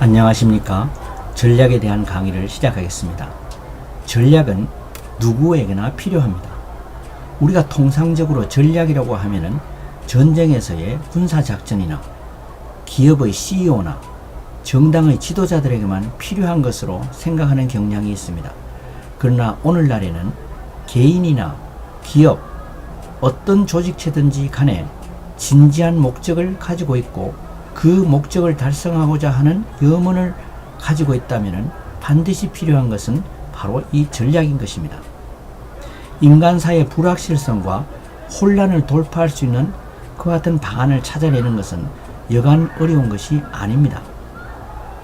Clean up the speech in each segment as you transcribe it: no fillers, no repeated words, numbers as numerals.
안녕하십니까. 전략에 대한 강의를 시작하겠습니다. 전략은 누구에게나 필요합니다. 우리가 통상적으로 전략이라고 하면은 전쟁에서의 군사작전이나 기업의 CEO나 정당의 지도자들에게만 필요한 것으로 생각하는 경향이 있습니다. 그러나 오늘날에는 개인이나 기업, 어떤 조직체든지 간에 진지한 목적을 가지고 있고 그 목적을 달성하고자 하는 염원을 가지고 있다면 반드시 필요한 것은 바로 이 전략인 것입니다. 인간사의 불확실성과 혼란을 돌파할 수 있는 그와 같은 방안을 찾아내는 것은 여간 어려운 것이 아닙니다.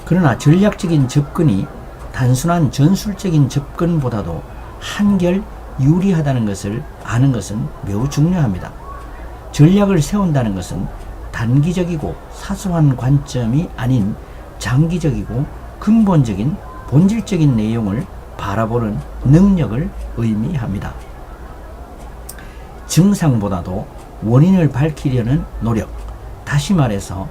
그러나 전략적인 접근이 단순한 전술적인 접근보다도 한결 유리하다는 것을 아는 것은 매우 중요합니다. 전략을 세운다는 것은 단기적이고 사소한 관점이 아닌 장기적이고 근본적인 본질적인 내용을 바라보는 능력을 의미합니다. 증상보다도 원인을 밝히려는 노력, 다시 말해서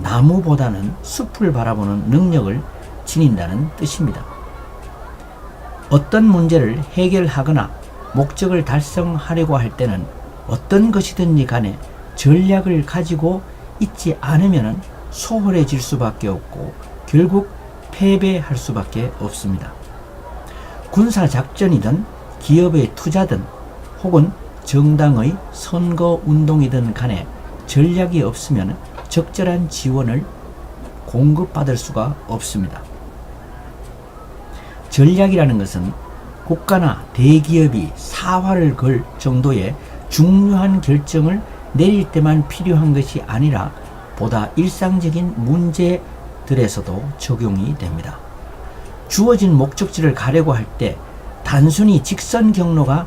나무보다는 숲을 바라보는 능력을 지닌다는 뜻입니다. 어떤 문제를 해결하거나 목적을 달성하려고 할 때는 어떤 것이든지 간에 전략을 가지고 있지 않으면 소홀해질 수밖에 없고 결국 패배할 수밖에 없습니다. 군사작전이든 기업의 투자든 혹은 정당의 선거운동이든 간에 전략이 없으면 적절한 지원을 공급받을 수가 없습니다. 전략이라는 것은 국가나 대기업이 사활을 걸 정도의 중요한 결정을 내릴 때만 필요한 것이 아니라 보다 일상적인 문제들에서도 적용이 됩니다. 주어진 목적지를 가려고 할 때 단순히 직선 경로가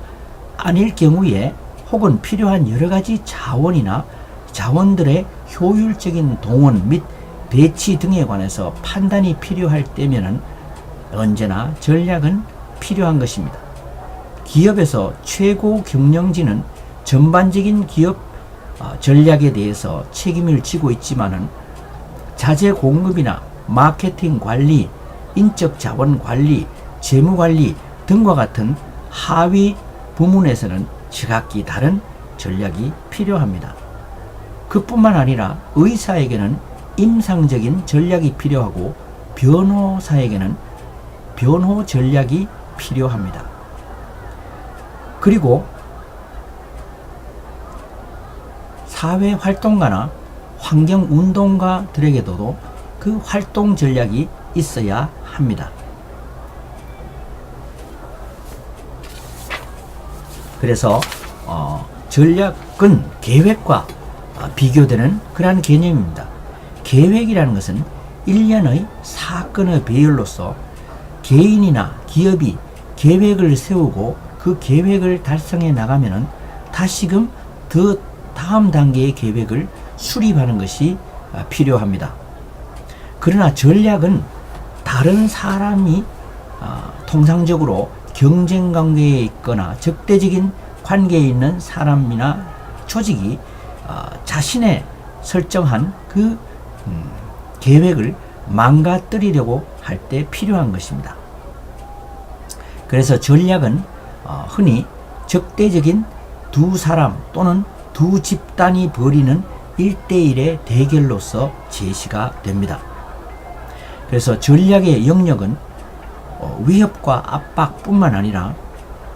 아닐 경우에 혹은 필요한 여러 가지 자원이나 자원들의 효율적인 동원 및 배치 등에 관해서 판단이 필요할 때면은 언제나 전략은 필요한 것입니다. 기업에서 최고 경영진은 전반적인 기업 전략에 대해서 책임을 지고 있지만은 자재 공급이나 마케팅 관리, 인적 자원 관리, 재무 관리 등과 같은 하위 부문에서는 지각기 다른 전략이 필요합니다. 그뿐만 아니라 의사에게는 임상적인 전략이 필요하고 변호사에게는 변호 전략이 필요합니다. 그리고 사회활동가나 환경운동가들에게도 그 활동 전략이 있어야 합니다. 그래서 전략은 계획과 비교되는 그러한 개념입니다. 계획이라는 것은 일련의 사건의 배열로서 개인이나 기업이 계획을 세우고 그 계획을 달성해 나가면은 다시금 더 다음 단계의 계획을 수립하는 것이 필요합니다. 그러나 전략은 다른 사람이 통상적으로 경쟁 관계에 있거나 적대적인 관계에 있는 사람이나 조직이 자신의 설정한 그 계획을 망가뜨리려고 할 때 필요한 것입니다. 그래서 전략은 흔히 적대적인 두 사람 또는 두 집단이 벌이는 1대1의 대결로서 제시가 됩니다. 그래서 전략의 영역은 위협과 압박뿐만 아니라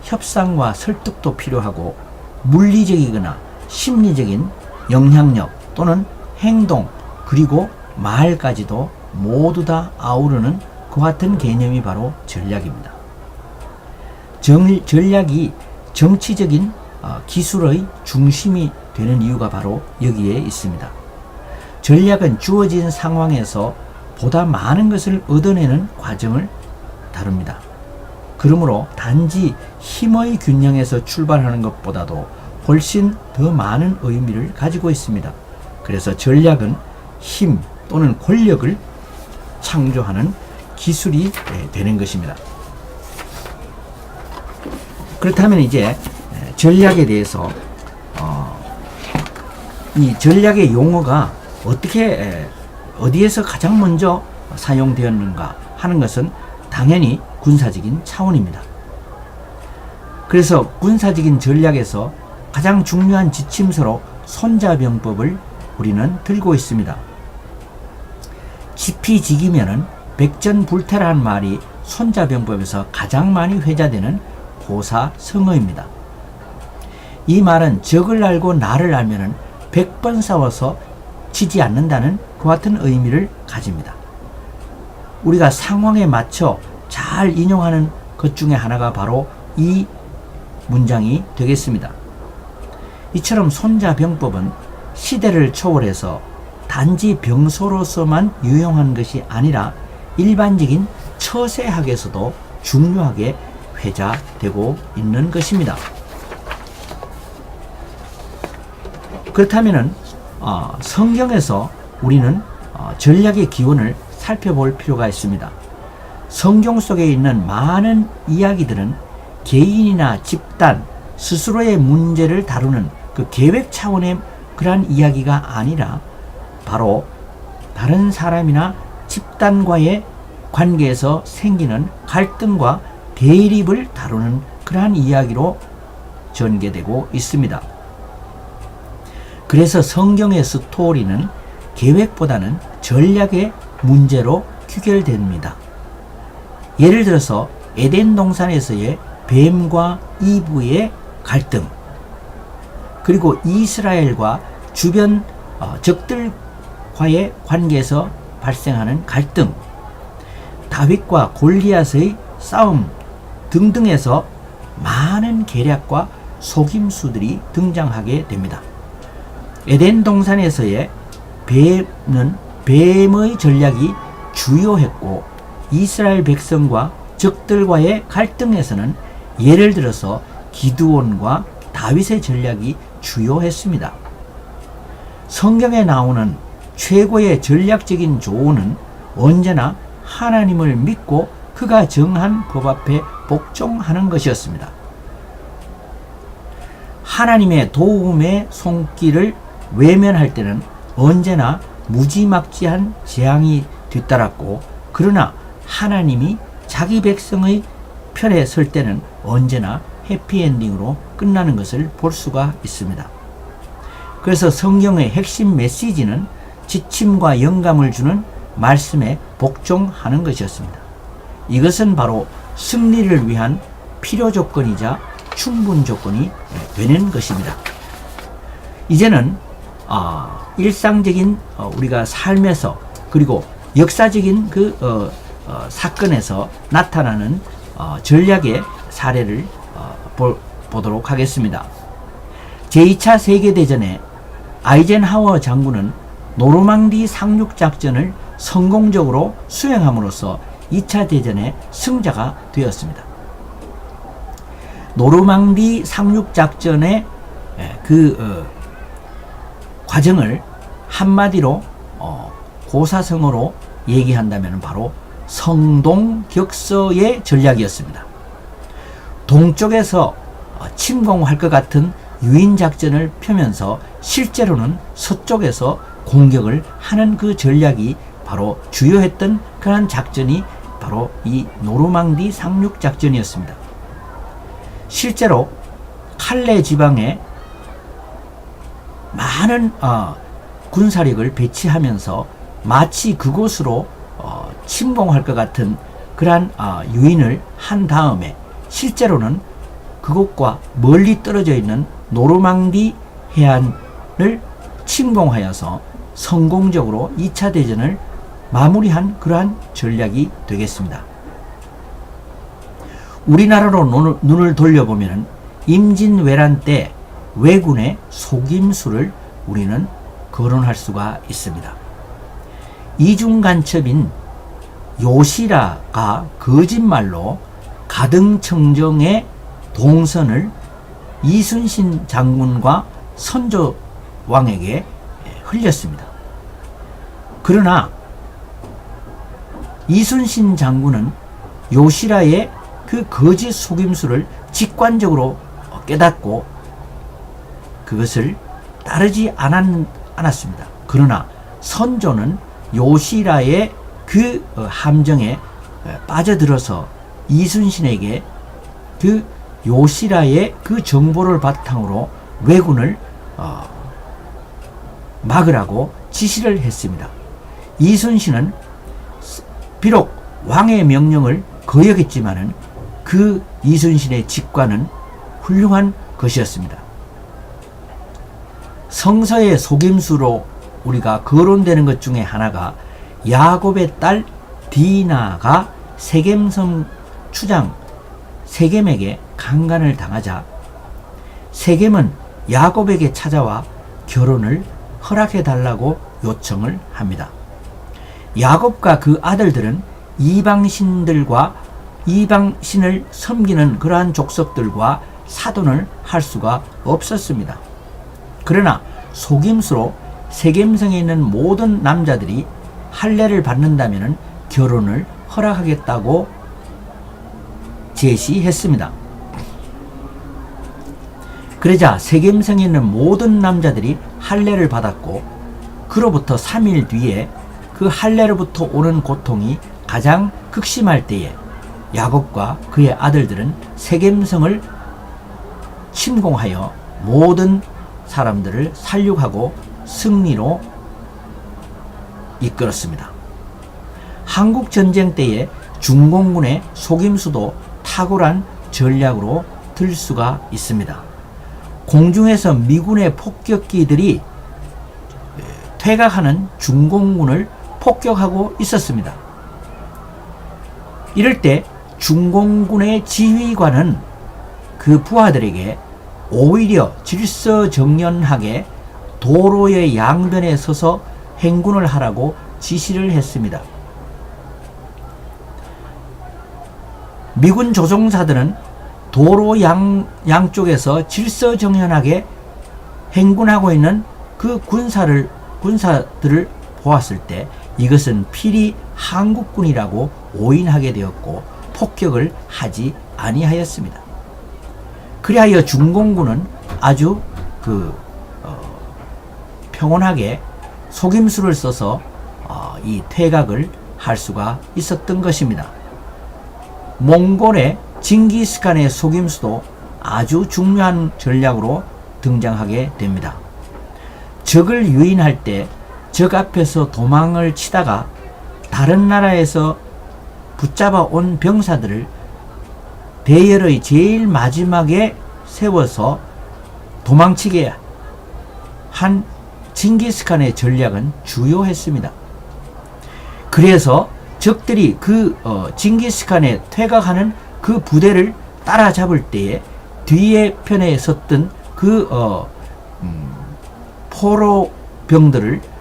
협상과 설득도 필요하고 물리적이거나 심리적인 영향력 또는 행동 그리고 말까지도 모두 다 아우르는 그와 같은 개념이 바로 전략입니다. 전략이 정치적인 기술의 중심이 되는 이유가 바로 여기에 있습니다. 전략은 주어진 상황에서 보다 많은 것을 얻어내는 과정을 다룹니다. 그러므로 단지 힘의 균형에서 출발하는 것보다도 훨씬 더 많은 의미를 가지고 있습니다. 그래서 전략은 힘 또는 권력을 창조하는 기술이 되는 것입니다. 그렇다면 이제 전략에 대해서 이 전략의 용어가 어디에서 가장 먼저 사용되었는가 하는 것은 당연히 군사적인 차원입니다. 그래서 군사적인 전략에서 가장 중요한 지침서로 손자병법을 우리는 들고 있습니다. 지피지기면은 백전불태라는 말이 손자병법에서 가장 많이 회자되는 고사성어입니다. 이 말은 적을 알고 나를 알면은 100번 싸워서 지지 않는다는 그와 같은 의미를 가집니다. 우리가 상황에 맞춰 잘 인용하는 것 중에 하나가 바로 이 문장이 되겠습니다. 이처럼 손자병법은 시대를 초월해서 단지 병소로서만 유용한 것이 아니라 일반적인 처세학에서도 중요하게 회자되고 있는 것입니다. 그렇다면 성경에서 우리는 전략의 기원을 살펴볼 필요가 있습니다. 성경 속에 있는 많은 이야기들은 개인이나 집단 스스로의 문제를 다루는 그 계획 차원의 그러한 이야기가 아니라 바로 다른 사람이나 집단과의 관계에서 생기는 갈등과 대립을 다루는 그러한 이야기로 전개되고 있습니다. 그래서 성경의 스토리는 계획보다는 전략의 문제로 귀결됩니다. 예를 들어서 에덴 동산에서의 뱀과 이브의 갈등, 그리고 이스라엘과 주변 적들과의 관계에서 발생하는 갈등, 다윗과 골리앗의 싸움 등등에서 많은 계략과 속임수들이 등장하게 됩니다. 에덴 동산에서의 뱀은 뱀의 전략이 주요했고, 이스라엘 백성과 적들과의 갈등에서는 예를 들어서 기드온과 다윗의 전략이 주요했습니다. 성경에 나오는 최고의 전략적인 조언은 언제나 하나님을 믿고 그가 정한 법 앞에 복종하는 것이었습니다. 하나님의 도움의 손길을 외면할 때는 언제나 무지막지한 재앙이 뒤따랐고, 그러나 하나님이 자기 백성의 편에 설 때는 언제나 해피엔딩으로 끝나는 것을 볼 수가 있습니다. 그래서 성경의 핵심 메시지는 지침과 영감을 주는 말씀에 복종하는 것이었습니다. 이것은 바로 승리를 위한 필요 조건이자 충분 조건이 되는 것입니다. 이제는 일상적인 우리가 삶에서, 그리고 역사적인 그 사건에서 나타나는 전략의 사례를 보도록 하겠습니다. 제2차 세계대전에 아이젠하워 장군은 노르망디 상륙작전을 성공적으로 수행함으로써 2차 대전의 승자가 되었습니다. 노르망디 상륙작전의 그 과정을 한마디로 고사성어로 얘기한다면 바로 성동격서의 전략이었습니다. 동쪽에서 침공할 것 같은 유인작전을 펴면서 실제로는 서쪽에서 공격을 하는 그 전략이 바로 주요했던 그런 작전이 바로 이 노르망디 상륙작전이었습니다. 실제로 칼레 지방에 많은 군사력을 배치하면서 마치 그곳으로 침공할 것 같은 그러한 유인을 한 다음에 실제로는 그곳과 멀리 떨어져 있는 노르망디 해안을 침공하여서 성공적으로 2차 대전을 마무리한 그러한 전략이 되겠습니다. 우리나라로 눈을 돌려보면 임진왜란 때 왜군의 속임수를 우리는 거론할 수가 있습니다. 이중간첩인 요시라가 거짓말로 가등청정의 동선을 이순신 장군과 선조왕에게 흘렸습니다. 그러나 이순신 장군은 요시라의 그 거짓 속임수를 직관적으로 깨닫고 그것을 따르지 않았습니다. 그러나 선조는 요시라의 그 함정에 빠져들어서 이순신에게 그 요시라의 그 정보를 바탕으로 왜군을 막으라고 지시를 했습니다. 이순신은 비록 왕의 명령을 거역했지만은 그 이순신의 직관은 훌륭한 것이었습니다. 성서의 속임수로 우리가 거론되는 것 중에 하나가 야곱의 딸 디나가 세겜성 추장 세겜에게 강간을 당하자 세겜은 야곱에게 찾아와 결혼을 허락해 달라고 요청을 합니다. 야곱과 그 아들들은 이방신을 섬기는 그러한 족속들과 사돈을 할 수가 없었습니다. 그러나 속임수로 세겜성에 있는 모든 남자들이 할례를 받는다면 결혼을 허락하겠다고 제시했습니다. 그러자 세겜성에 있는 모든 남자들이 할례를 받았고 그로부터 3일 뒤에 그 할례로부터 오는 고통이 가장 극심할 때에 야곱과 그의 아들들은 세겜성을 침공하여 모든 사람들을 살육하고 승리로 이끌었습니다. 한국전쟁 때에 중공군의 속임수도 탁월한 전략으로 들 수가 있습니다. 공중에서 미군의 폭격기들이 퇴각하는 중공군을 폭격하고 있었습니다. 이럴 때 중공군의 지휘관은 그 부하들에게 오히려 질서정연하게 도로의 양변에 서서 행군을 하라고 지시를 했습니다. 미군 조종사들은 도로 양쪽에서 질서정연하게 행군하고 있는 그 군사들을 보았을 때 이것은 필히 한국군이라고 오인하게 되었고 폭격을 하지 아니하였습니다. 그리하여 중공군은 아주 평온하게 속임수를 써서 이 퇴각을 할 수가 있었던 것입니다. 몽골의 징기스칸의 속임수도 아주 중요한 전략으로 등장하게 됩니다. 적을 유인할 때 적 앞에서 도망을 치다가 다른 나라에서 붙잡아 온 병사들을 대열의 제일 마지막에 세워서 도망치게 한 징기스칸의 전략은 주요했습니다. 그래서 적들이 그 징기스칸에 퇴각하는 그 부대를 따라잡을 때에 뒤에 편에 섰던 그 포로병들을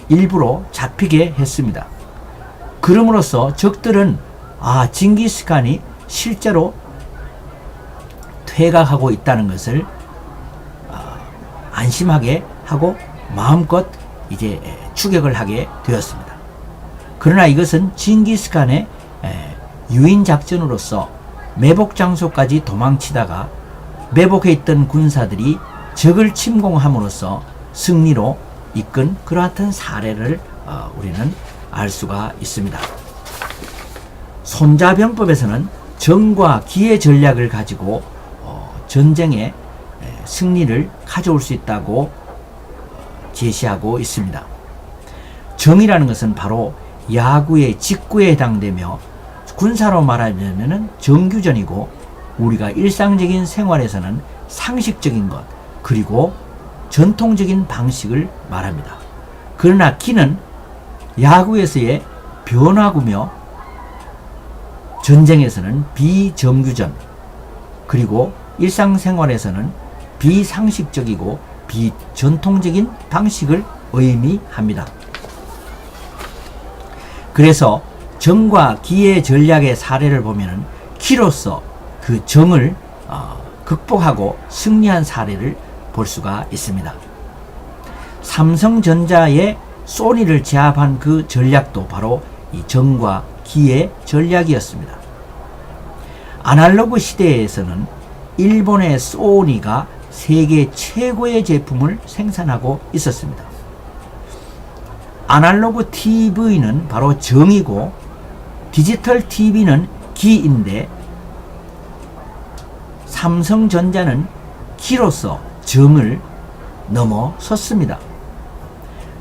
일부러 잡히게 했습니다. 그럼으로써 적들은 징기스칸이 실제로 퇴각하고 있다는 것을 안심하게 하고 마음껏 이제 추격을 하게 되었습니다. 그러나 이것은 징기스칸의 유인 작전으로서 매복 장소까지 도망치다가 매복해 있던 군사들이 적을 침공함으로써 승리로 이끈 그러한 사례를 우리는 알 수가 있습니다. 손자병법에서는 정과 기의 전략을 가지고 전쟁에 승리를 가져올 수 있다고 제시하고 있습니다. 정이라는 것은 바로 야구의 직구에 해당되며 군사로 말하자면 정규전이고 우리가 일상적인 생활에서는 상식적인 것 그리고 전통적인 방식을 말합니다. 그러나 기는 야구에서의 변화구며 전쟁에서는 비정규전 그리고 일상생활에서는 비상식적이고 비전통적인 방식을 의미합니다. 그래서 정과 기의 전략의 사례를 보면 기로서 그 정을 극복하고 승리한 사례를 볼 수가 있습니다. 삼성전자의 소니를 제압한 그 전략도 바로 이 정과 기의 전략이었습니다. 아날로그 시대에서는 일본의 소니가 세계 최고의 제품을 생산하고 있었습니다. 아날로그 TV는 바로 정이고 디지털 TV는 기인데 삼성전자는 기로서 정을 넘어섰습니다.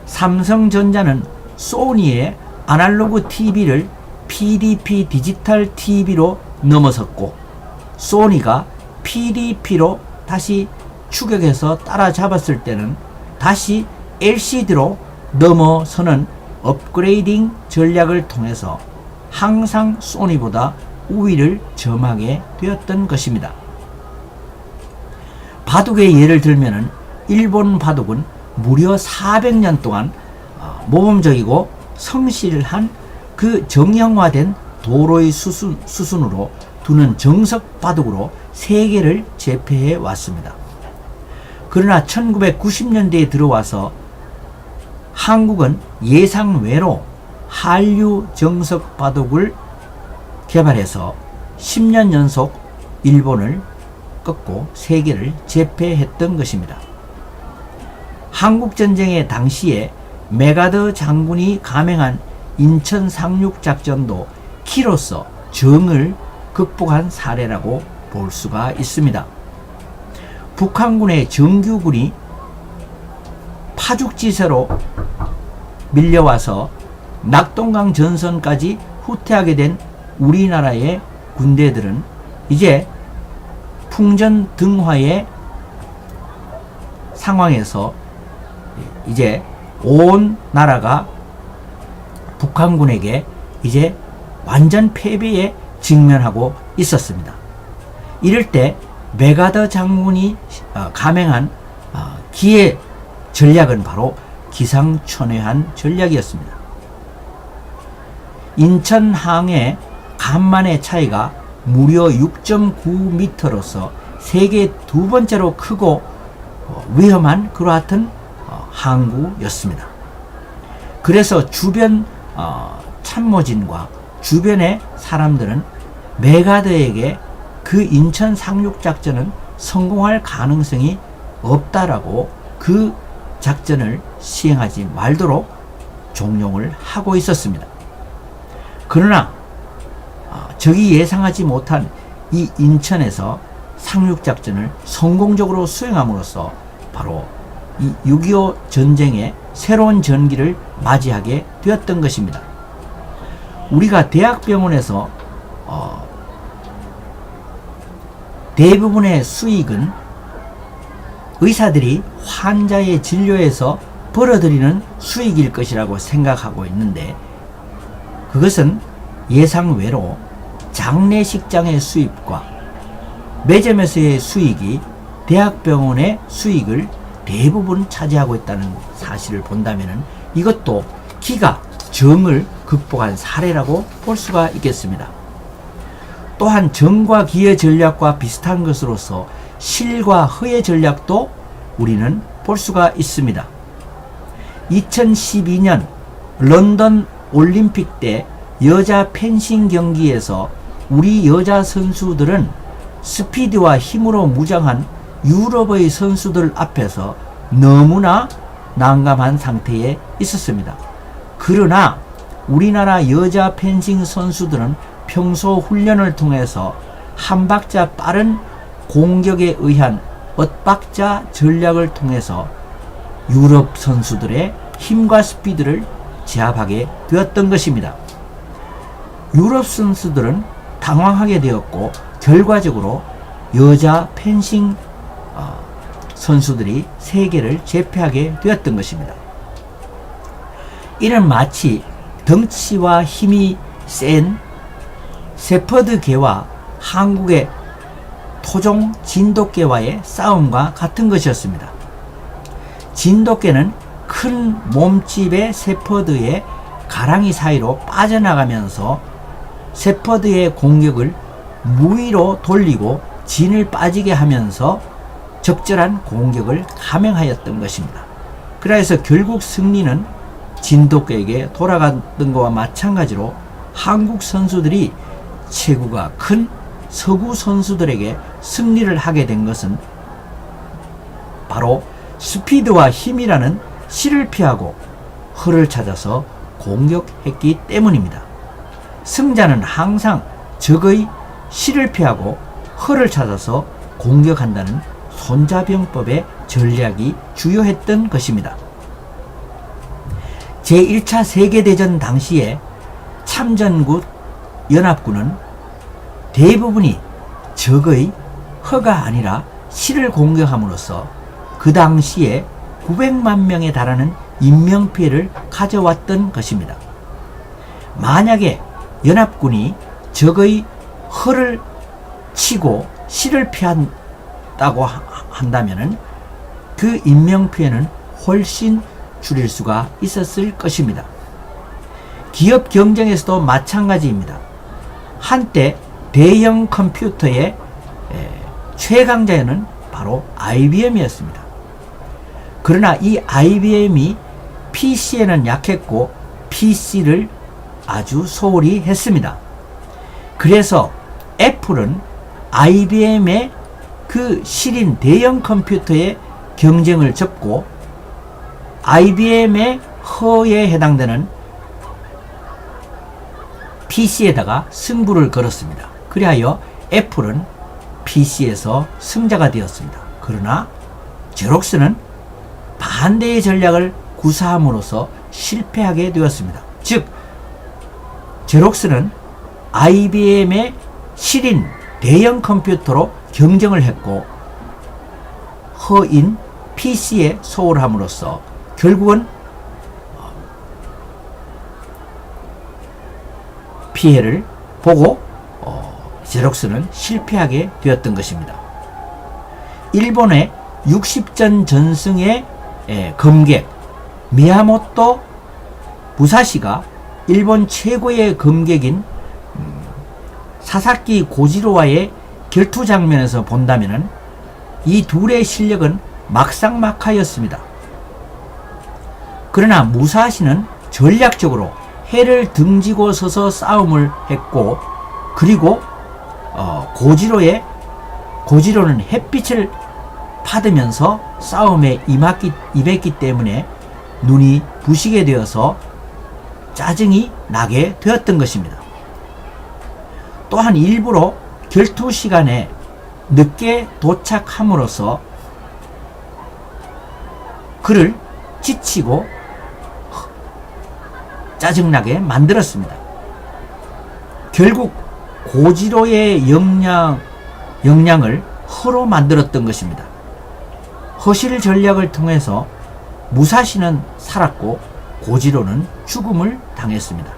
삼성전자는 소니의 아날로그 TV를 PDP 디지털 TV로 넘어섰고 소니가 PDP로 다시 추격해서 따라잡았을 때는 다시 LCD로 넘어서는 업그레이딩 전략을 통해서 항상 소니보다 우위를 점하게 되었던 것입니다. 바둑의 예를 들면은 일본 바둑은 무려 400년 동안 모범적이고 성실한 그 정형화된 도로의 수순으로 두는 정석 바둑으로 세계를 제패해 왔습니다. 그러나 1990년대에 들어와서 한국은 예상외로 한류 정석 바둑을 개발해서 10년 연속 일본을 꺾고 세계를 제패했던 것입니다. 한국전쟁의 당시에 메가더 장군이 감행한 인천 상륙작전도 키로서 정을 극복한 사례라고 볼 수가 있습니다. 북한군의 정규군이 파죽지세로 밀려와서 낙동강 전선까지 후퇴하게 된 우리나라의 군대들은 이제 풍전등화의 상황에서 이제 온 나라가 북한군에게 이제 완전 패배에 직면하고 있었습니다. 이럴 때 메가더 장군이 감행한 기의 전략은 바로 기상천외한 전략이었습니다. 인천항의 간만의 차이가 무려 6.9m로서 세계 두 번째로 크고 위험한 그러한 항구였습니다. 그래서 주변 참모진과 주변의 사람들은 메가더에게 그 인천 상륙작전은 성공할 가능성이 없다라고 그 작전을 시행하지 말도록 종용을 하고 있었습니다. 그러나 적이 예상하지 못한 이 인천에서 상륙작전을 성공적으로 수행함으로써 바로 이 6.25 전쟁의 새로운 전기를 맞이하게 되었던 것입니다. 우리가 대학병원에서 대부분의 수익은 의사들이 환자의 진료에서 벌어들이는 수익일 것이라고 생각하고 있는데 그것은 예상외로 장례식장의 수입과 매점에서의 수익이 대학병원의 수익을 대부분 차지하고 있다는 사실을 본다면 이것도 기가 정을 극복한 사례라고 볼 수가 있겠습니다. 또한 정과 기의 전략과 비슷한 것으로서 실과 허의 전략도 우리는 볼 수가 있습니다. 2012년 런던 올림픽 때 여자 펜싱 경기에서 우리 여자 선수들은 스피드와 힘으로 무장한 유럽의 선수들 앞에서 너무나 난감한 상태에 있었습니다. 그러나 우리나라 여자 펜싱 선수들은 평소 훈련을 통해서 한 박자 빠른 공격에 의한 엇박자 전략을 통해서 유럽 선수들의 힘과 스피드를 제압하게 되었던 것입니다. 유럽 선수들은 당황하게 되었고 결과적으로 여자 펜싱 선수들이 세계를 제패하게 되었던 것입니다. 이는 마치 덩치와 힘이 센 세퍼드개와 한국의 토종 진돗개와의 싸움과 같은 것이었습니다. 진돗개는 큰 몸집의 세퍼드의 가랑이 사이로 빠져나가면서 세퍼드의 공격을 무위로 돌리고 진을 빠지게 하면서 적절한 공격을 감행하였던 것입니다. 그래서 결국 승리는 진돗개에게 돌아갔던 것과 마찬가지로 한국 선수들이 체구가 큰 서구 선수들에게 승리를 하게 된 것은 바로 스피드와 힘이라는 실을 피하고 허를 찾아서 공격했기 때문입니다. 승자는 항상 적의 실을 피하고 허를 찾아서 공격한다는 손자병법의 전략이 주요했던 것입니다. 제1차 세계대전 당시에 참전국 연합군은 대부분이 적의 허가 아니라 실을 공격함으로써 그 당시에 900만 명에 달하는 인명피해를 가져왔던 것입니다. 만약에 연합군이 적의 허를 치고 실을 피한다고 한다면 그 인명피해는 훨씬 줄일 수가 있었을 것입니다. 기업 경쟁에서도 마찬가지입니다. 한때 대형 컴퓨터의 최강자는 바로 IBM이었습니다. 그러나 이 IBM이 PC에는 약했고 PC를 아주 소홀히 했습니다. 그래서 애플은 IBM의 그 실인 대형 컴퓨터의 경쟁을 접고 IBM의 허에 해당되는 PC에다가 승부를 걸었습니다. 그리하여 애플은 PC에서 승자가 되었습니다. 그러나 제록스는 반대의 전략을 구사함으로써 실패하게 되었습니다. 즉 제록스는 IBM의 실인 대형 컴퓨터로 경쟁을 했고 허인 PC에 소홀함으로써 결국은 피해를 보고 제록스는 실패하게 되었던 것입니다. 일본의 60전 전승의 검객 미야모토 무사시가 일본 최고의 검객인 사사키 고지로와의 결투 장면에서 본다면 이 둘의 실력은 막상막하였습니다. 그러나 무사시는 전략적으로 해를 등지고 서서 싸움을 했고 그리고 고지로는 햇빛을 받으면서 싸움에 임했기 때문에 눈이 부시게 되어서 짜증이 나게 되었던 것입니다. 또한 일부러 결투 시간에 늦게 도착함으로써 그를 지치고 짜증나게 만들었습니다. 결국 고지로의 역량을 허로 만들었던 것입니다. 허실 전략을 통해서 무사시는 살았고 고지로는 죽음을 당했습니다.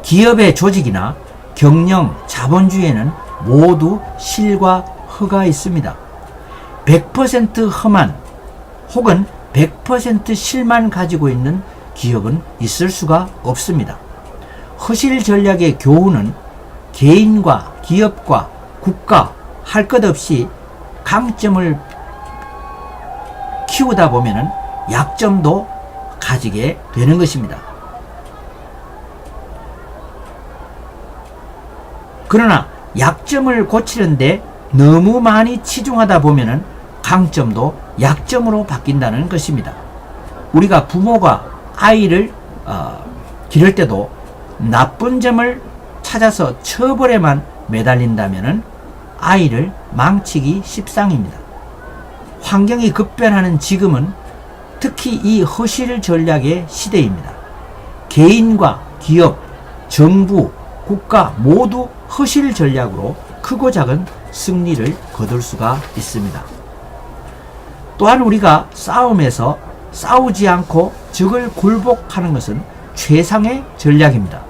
기업의 조직이나 경영, 자본주의에는 모두 실과 허가 있습니다. 100% 허만 혹은 100% 실만 가지고 있는 기업은 있을 수가 없습니다. 허실 전략의 교훈은 개인과 기업과 국가 할 것 없이 강점을 키우다 보면 약점도 가지게 되는 것입니다. 그러나 약점을 고치는데 너무 많이 치중하다 보면 강점도 약점으로 바뀐다는 것입니다. 우리가 부모가 아이를 기를 때도 나쁜 점을 찾아서 처벌에만 매달린다면 아이를 망치기 십상입니다. 환경이 급변하는 지금은 특히 이 허실 전략의 시대입니다. 개인과 기업, 정부, 국가 모두 허실 전략으로 크고 작은 승리를 거둘 수가 있습니다. 또한 우리가 싸움에서 싸우지 않고 적을 굴복하는 것은 최상의 전략입니다.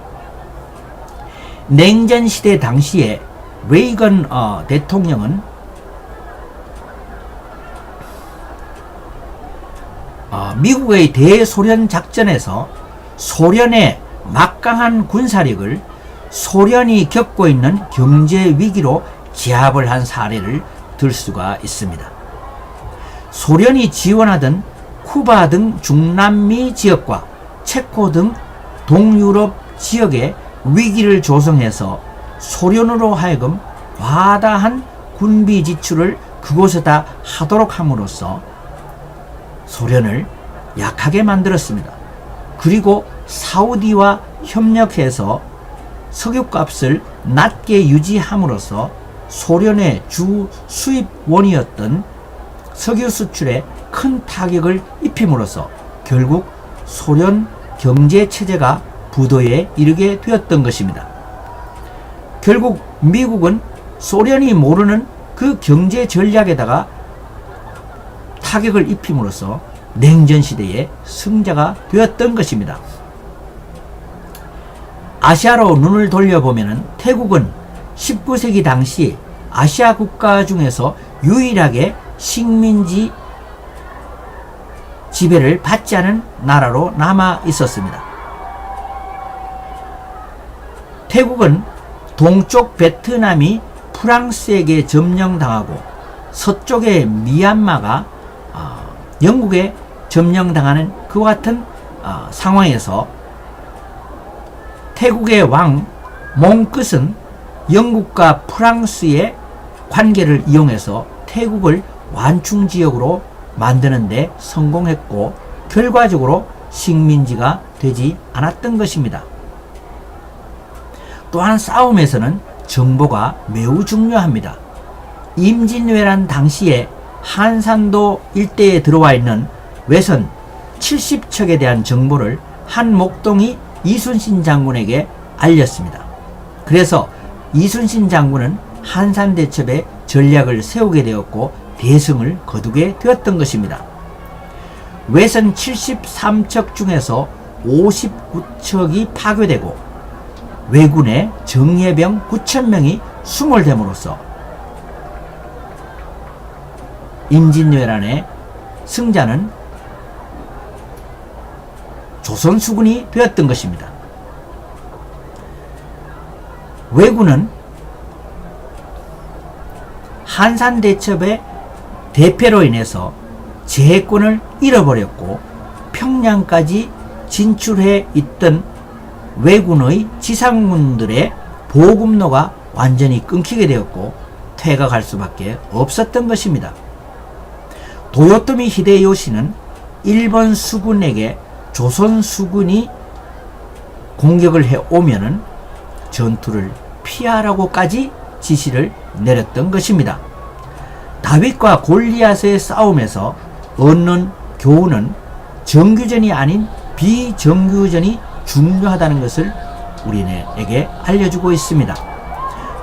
냉전시대 당시에 레이건 대통령은 미국의 대소련 작전에서 소련의 막강한 군사력을 소련이 겪고 있는 경제 위기로 제압을 한 사례를 들 수가 있습니다. 소련이 지원하던 쿠바 등 중남미 지역과 체코 등 동유럽 지역에 위기를 조성해서 소련으로 하여금 과다한 군비 지출을 그곳에다 하도록 함으로써 소련을 약하게 만들었습니다. 그리고 사우디와 협력해서 석유값을 낮게 유지함으로써 소련의 주 수입원이었던 석유 수출에 큰 타격을 입힘으로써 결국 소련 경제 체제가 부도에 이르게 되었던 것입니다. 결국 미국은 소련이 모르는 그 경제 전략에다가 타격을 입힘으로써 냉전 시대의 승자가 되었던 것입니다. 아시아로 눈을 돌려보면 태국은 19세기 당시 아시아 국가 중에서 유일하게 식민지 지배를 받지 않은 나라로 남아 있었습니다. 태국은 동쪽 베트남이 프랑스에게 점령당하고 서쪽의 미얀마가 영국에 점령당하는 그와 같은 상황에서 태국의 왕 몽끝은 영국과 프랑스의 관계를 이용해서 태국을 완충지역으로 만드는 데 성공했고 결과적으로 식민지가 되지 않았던 것입니다. 또한 싸움에서는 정보가 매우 중요합니다. 임진왜란 당시에 한산도 일대에 들어와 있는 외선 70척에 대한 정보를 한 목동이 이순신 장군에게 알렸습니다. 그래서 이순신 장군은 한산대첩에 전략을 세우게 되었고 대승을 거두게 되었던 것입니다. 외선 73척 중에서 59척이 파괴되고 왜군의 정예병 9,000명이 수몰됨으로써 임진왜란의 승자는 조선수군이 되었던 것입니다. 왜군은 한산대첩의 대패로 인해서 제해권을 잃어버렸고 평양까지 진출해 있던 왜군의 지상군들의 보급로가 완전히 끊기게 되었고 퇴각할 수밖에 없었던 것입니다. 도요토미 히데요시는 일본 수군에게 조선 수군이 공격을 해오면은 전투를 피하라고까지 지시를 내렸던 것입니다. 다윗과 골리앗의 싸움에서 얻는 교훈은 정규전이 아닌 비정규전이 중요하다는 것을 우리에게 알려주고 있습니다.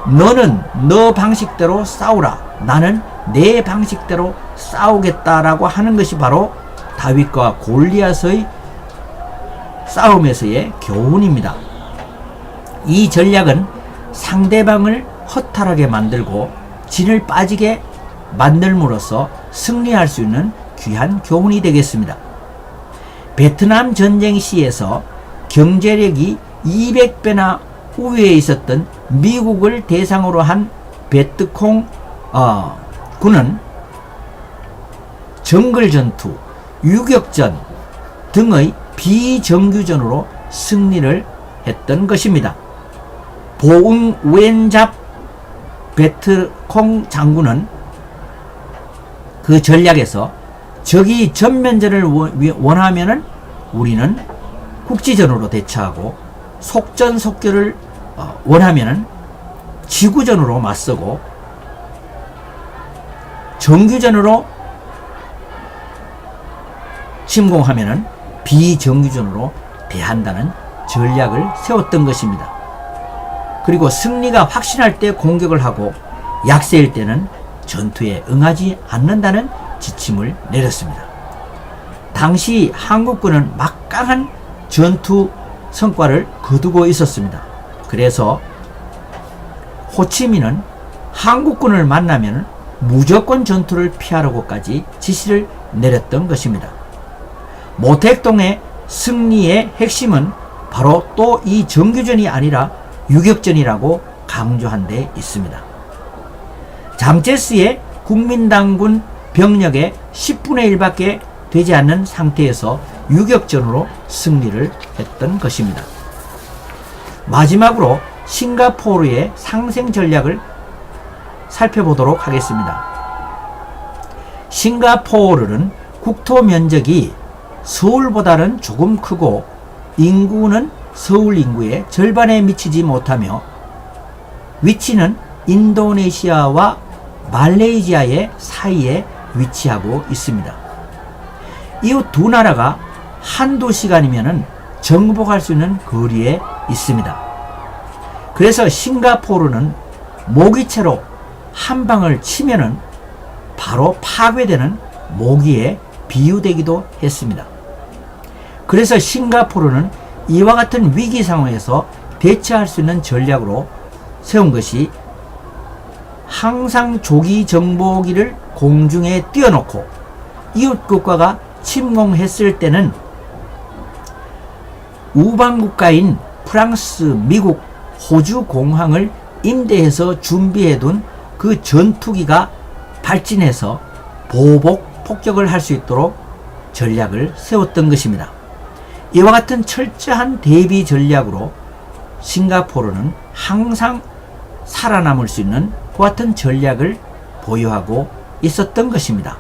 너는 너 방식대로 싸우라. 나는 내 방식대로 싸우겠다라고 하는 것이 바로 다윗과 골리앗의 싸움에서의 교훈입니다. 이 전략은 상대방을 허탈하게 만들고 진을 빠지게 만들므로써 승리할 수 있는 귀한 교훈이 되겠습니다. 베트남 전쟁 시에서 경제력이 200배나 우위에 있었던 미국을 대상으로 한 베트콩 군은 정글전투, 유격전 등의 비정규전으로 승리를 했던 것입니다. 보응 웬잡 베트콩 장군은 그 전략에서 적이 전면전을 원하면은 우리는 국지전으로 대처하고 속전속결을 원하면은 지구전으로 맞서고 정규전으로 침공하면은 비정규전으로 대한다는 전략을 세웠던 것입니다. 그리고 승리가 확신할 때 공격을 하고 약세일 때는 전투에 응하지 않는다는 지침을 내렸습니다. 당시 한국군은 막강한 전투 성과를 거두고 있었습니다. 그래서 호치민은 한국군을 만나면 무조건 전투를 피하라고까지 지시를 내렸던 것입니다. 모택동의 승리의 핵심은 바로 또 이 정규전이 아니라 유격전이라고 강조한 데 있습니다. 잠재스의 국민당군 병력의 10분의 1밖에 되지 않는 상태에서 유격전으로 승리를 했던 것입니다. 마지막으로 싱가포르의 상생 전략을 살펴보도록 하겠습니다. 싱가포르는 국토 면적이 서울보다는 조금 크고 인구는 서울 인구의 절반에 미치지 못하며 위치는 인도네시아와 말레이시아의 사이에 위치하고 있습니다. 이후 두 나라가 한두 시간이면 정복할 수 있는 거리에 있습니다. 그래서 싱가포르는 모기채로 한 방을 치면은 바로 파괴되는 모기에 비유되기도 했습니다. 그래서 싱가포르는 이와 같은 위기 상황에서 대처할 수 있는 전략으로 세운 것이 항상 조기 정보기를 공중에 띄워놓고 이웃 국가가 침공했을 때는 우방국가인 프랑스, 미국, 호주 공항을 임대해서 준비해둔 그 전투기가 발진해서 보복 폭격을 할 수 있도록 전략을 세웠던 것입니다. 이와 같은 철저한 대비 전략으로 싱가포르는 항상 살아남을 수 있는 그 같은 전략을 보유하고 있었던 것입니다.